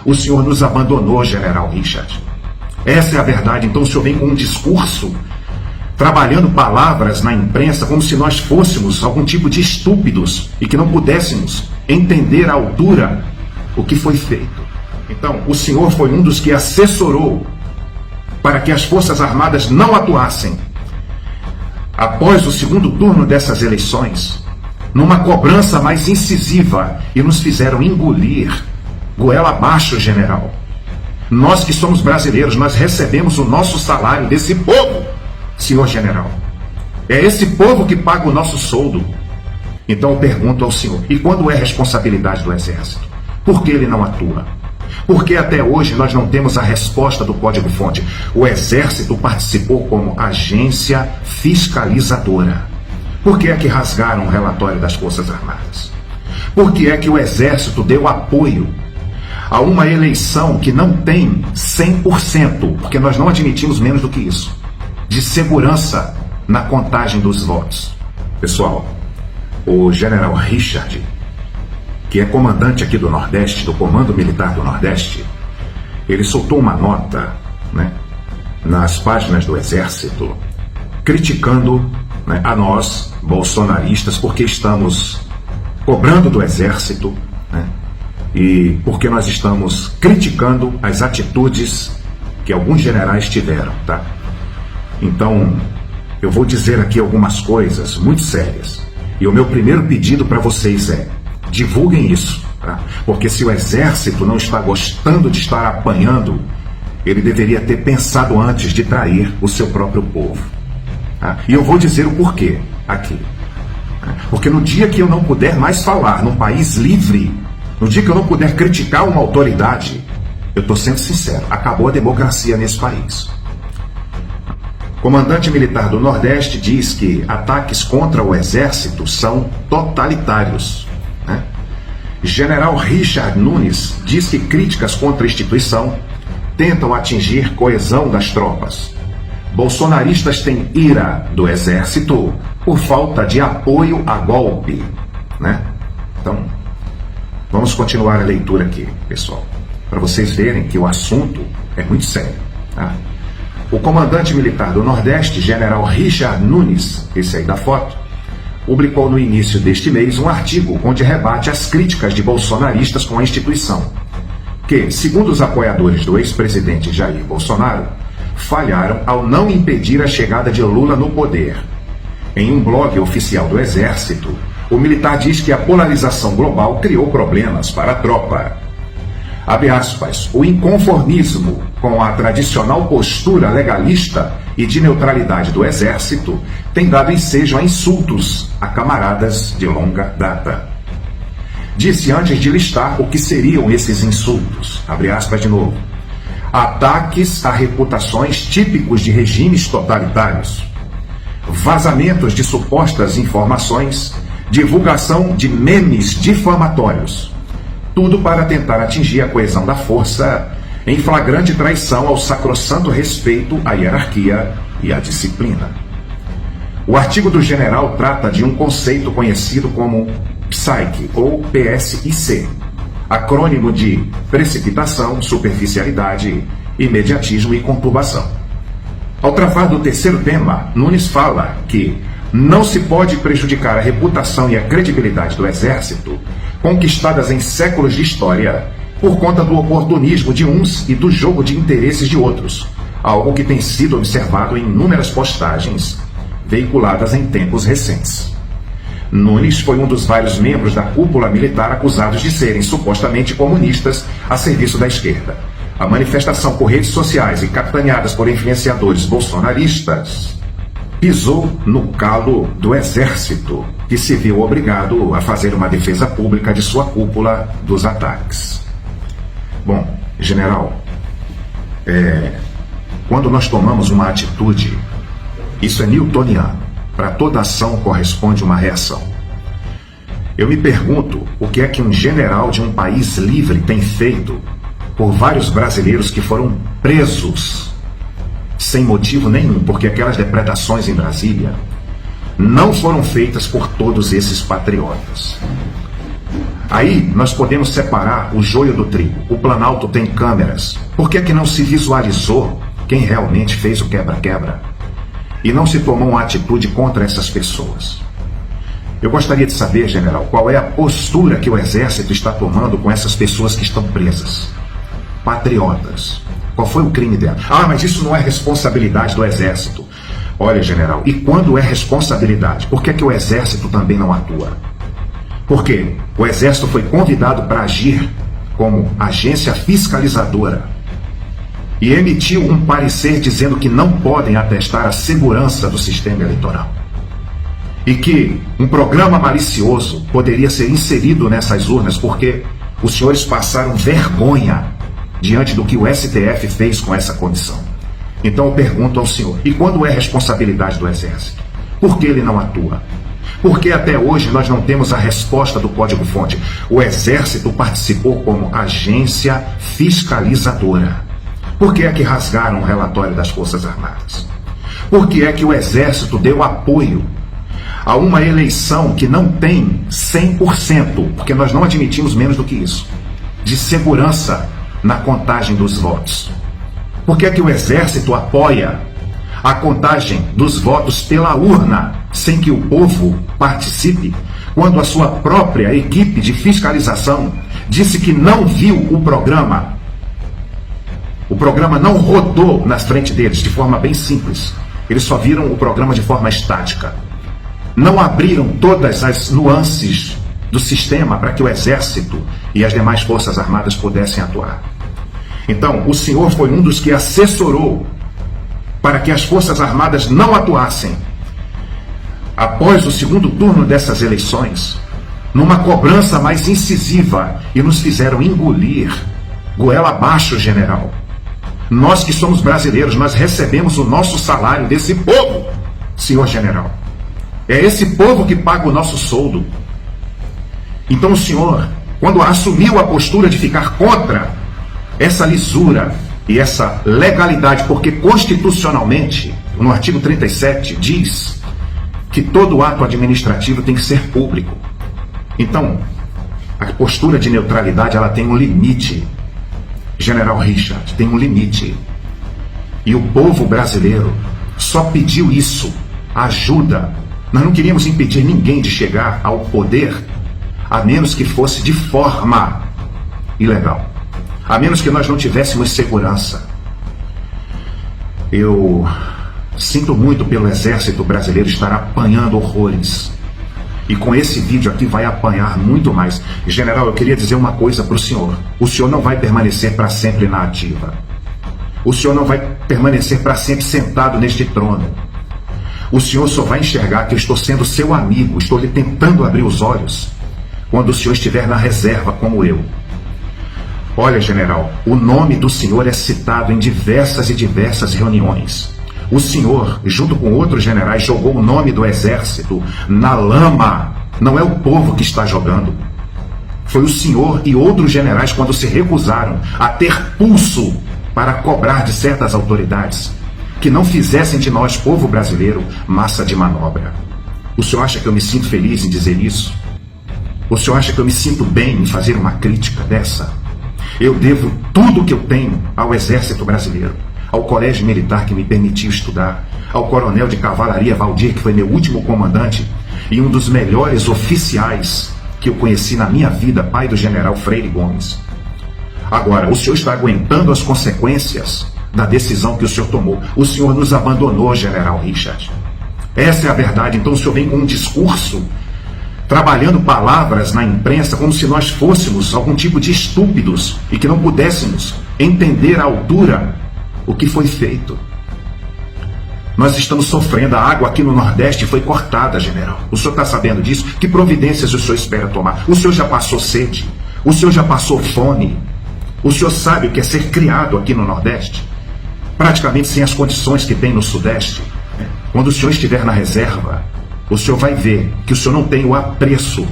O senhor nos abandonou, General Richard. Essa é a verdade. Então o senhor vem com um discurso, trabalhando palavras na imprensa como se nós fôssemos algum tipo de estúpidos e que não pudéssemos entender à altura o que foi feito. Então, o senhor foi um dos que assessorou para que as Forças Armadas não atuassem. Após o segundo turno dessas eleições, numa cobrança mais incisiva, e nos fizeram engolir goela abaixo, general. Nós que somos brasileiros, nós recebemos o nosso salário desse povo, senhor general. É esse povo que paga o nosso soldo. Então eu pergunto ao senhor, e quando é responsabilidade do Exército? Por que ele não atua? Porque até hoje nós não temos a resposta do código-fonte. O Exército participou como agência fiscalizadora. Por que é que rasgaram o relatório das Forças Armadas? Por que é que o Exército deu apoio a uma eleição que não tem 100%, porque nós não admitimos menos do que isso, de segurança na contagem dos votos? Pessoal, o General Richard, que é comandante aqui do Nordeste, do Comando Militar do Nordeste, ele soltou uma nota, nas páginas do Exército, criticando, a nós, bolsonaristas, porque estamos cobrando do Exército, e porque nós estamos criticando as atitudes que alguns generais tiveram, tá? Então, eu vou dizer aqui algumas coisas muito sérias. E o meu primeiro pedido para vocês é: divulguem isso, tá? Porque se o Exército não está gostando de estar apanhando, ele deveria ter pensado antes de trair o seu próprio povo, tá? E eu vou dizer o porquê aqui. Porque no dia que eu não puder mais falar num país livre, no dia que eu não puder criticar uma autoridade, eu estou sendo sincero, acabou a democracia nesse país. O comandante militar do Nordeste diz que ataques contra o Exército são totalitários, General Richard Nunes diz que críticas contra a instituição tentam atingir coesão das tropas. Bolsonaristas têm ira do Exército por falta de apoio a golpe, Então, vamos continuar a leitura aqui, pessoal, para vocês verem que o assunto é muito sério, tá? O comandante militar do Nordeste, General Richard Nunes, esse aí da foto, publicou no início deste mês um artigo onde rebate as críticas de bolsonaristas com a instituição, que, segundo os apoiadores do ex-presidente Jair Bolsonaro, falharam ao não impedir a chegada de Lula no poder. Em um blog oficial do Exército, o militar diz que a polarização global criou problemas para a tropa. Abre aspas, o inconformismo com a tradicional postura legalista e de neutralidade do Exército tem dado ensejo a insultos a camaradas de longa data. Disse antes de listar o que seriam esses insultos, abre aspas de novo, ataques a reputações típicos de regimes totalitários, vazamentos de supostas informações, divulgação de memes difamatórios, tudo para tentar atingir a coesão da força em flagrante traição ao sacrossanto respeito à hierarquia e à disciplina. O artigo do general trata de um conceito conhecido como PSIC, ou PSIC, acrônimo de precipitação, superficialidade, imediatismo e conturbação. Ao tratar do terceiro tema, Nunes fala que não se pode prejudicar a reputação e a credibilidade do Exército, conquistadas em séculos de história, por conta do oportunismo de uns e do jogo de interesses de outros, algo que tem sido observado em inúmeras postagens veiculadas em tempos recentes. Nunes foi um dos vários membros da cúpula militar acusados de serem supostamente comunistas a serviço da esquerda. A manifestação por redes sociais e capitaneadas por influenciadores bolsonaristas pisou no calo do Exército, que se viu obrigado a fazer uma defesa pública de sua cúpula dos ataques. Bom, general, quando nós tomamos uma atitude, isso é newtoniano. Para toda ação corresponde uma reação. Eu me pergunto o que é que um general de um país livre tem feito por vários brasileiros que foram presos sem motivo nenhum, porque aquelas depredações em Brasília não foram feitas por todos esses patriotas. Aí nós podemos separar o joio do trigo. O Planalto tem câmeras. Por que não se visualizou quem realmente fez o quebra-quebra? E não se tomou uma atitude contra essas pessoas? Eu gostaria de saber, general, qual é a postura que o Exército está tomando com essas pessoas que estão presas. Patriotas. Qual foi o crime dela? Ah, mas isso não é responsabilidade do Exército. Olha, general, e quando é responsabilidade, por que o Exército também não atua? Porque o Exército foi convidado para agir como agência fiscalizadora e emitiu um parecer dizendo que não podem atestar a segurança do sistema eleitoral. E que um programa malicioso poderia ser inserido nessas urnas porque os senhores passaram vergonha diante do que o STF fez com essa comissão. Então eu pergunto ao senhor, e quando é responsabilidade do Exército? Por que ele não atua? Porque até hoje nós não temos a resposta do código-fonte. O Exército participou como agência fiscalizadora. Por que é que rasgaram o relatório das Forças Armadas? Por que é que o Exército deu apoio a uma eleição que não tem 100%, porque nós não admitimos menos do que isso, de segurança na contagem dos votos? Por que é que o Exército apoia a contagem dos votos pela urna, sem que o povo participe, quando a sua própria equipe de fiscalização disse que não viu o programa? O programa não rodou na frente deles de forma bem simples. Eles só viram o programa de forma estática. Não abriram todas as nuances do sistema para que o Exército e as demais Forças Armadas pudessem atuar. Então, o senhor foi um dos que assessorou para que as Forças Armadas não atuassem. Após o segundo turno dessas eleições, numa cobrança mais incisiva, e nos fizeram engolir goela abaixo, general. Nós que somos brasileiros, nós recebemos o nosso salário desse povo, senhor general. É esse povo que paga o nosso soldo. Então o senhor, quando assumiu a postura de ficar contra essa lisura e essa legalidade, porque constitucionalmente, no artigo 37, diz que todo ato administrativo tem que ser público. Então, a postura de neutralidade, ela tem um limite. General Richard, tem um limite. E o povo brasileiro só pediu isso, ajuda. Nós não queríamos impedir ninguém de chegar ao poder, a menos que fosse de forma ilegal. A menos que nós não tivéssemos segurança. Eu sinto muito pelo Exército Brasileiro estar apanhando horrores. E com esse vídeo aqui vai apanhar muito mais. General, eu queria dizer uma coisa para o senhor. O senhor não vai permanecer para sempre na ativa. O senhor não vai permanecer para sempre sentado neste trono. O senhor só vai enxergar que eu estou sendo seu amigo, estou lhe tentando abrir os olhos, quando o senhor estiver na reserva como eu. Olha, general, o nome do senhor é citado em diversas e diversas reuniões. O senhor, junto com outros generais, jogou o nome do Exército na lama. Não é o povo que está jogando. Foi o senhor e outros generais quando se recusaram a ter pulso para cobrar de certas autoridades que não fizessem de nós, povo brasileiro, massa de manobra. O senhor acha que eu me sinto feliz em dizer isso? O senhor acha que eu me sinto bem em fazer uma crítica dessa? Eu devo tudo o que eu tenho ao Exército Brasileiro, ao Colégio Militar que me permitiu estudar, ao Coronel de Cavalaria Valdir, que foi meu último comandante e um dos melhores oficiais que eu conheci na minha vida, pai do general Freire Gomes. Agora, o senhor está aguentando as consequências da decisão que o senhor tomou. O senhor nos abandonou, general Richard. Essa é a verdade. Então o senhor vem com um discurso trabalhando palavras na imprensa como se nós fôssemos algum tipo de estúpidos e que não pudéssemos entender à altura o que foi feito. Nós estamos sofrendo, a água aqui no Nordeste foi cortada, general. O senhor está sabendo disso? Que providências o senhor espera tomar? O senhor já passou sede? O senhor já passou fome? O senhor sabe o que é ser criado aqui no Nordeste? Praticamente sem as condições que tem no Sudeste. Quando o senhor estiver na reserva, o senhor vai ver que o senhor não tem o apreço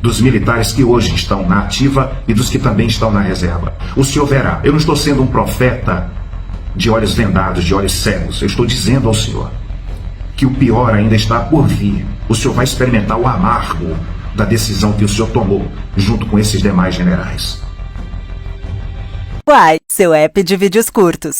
dos militares que hoje estão na ativa e dos que também estão na reserva. O senhor verá. Eu não estou sendo um profeta de olhos vendados, de olhos cegos. Eu estou dizendo ao senhor que o pior ainda está por vir. O senhor vai experimentar o amargo da decisão que o senhor tomou, junto com esses demais generais. Uai, seu app de vídeos curtos.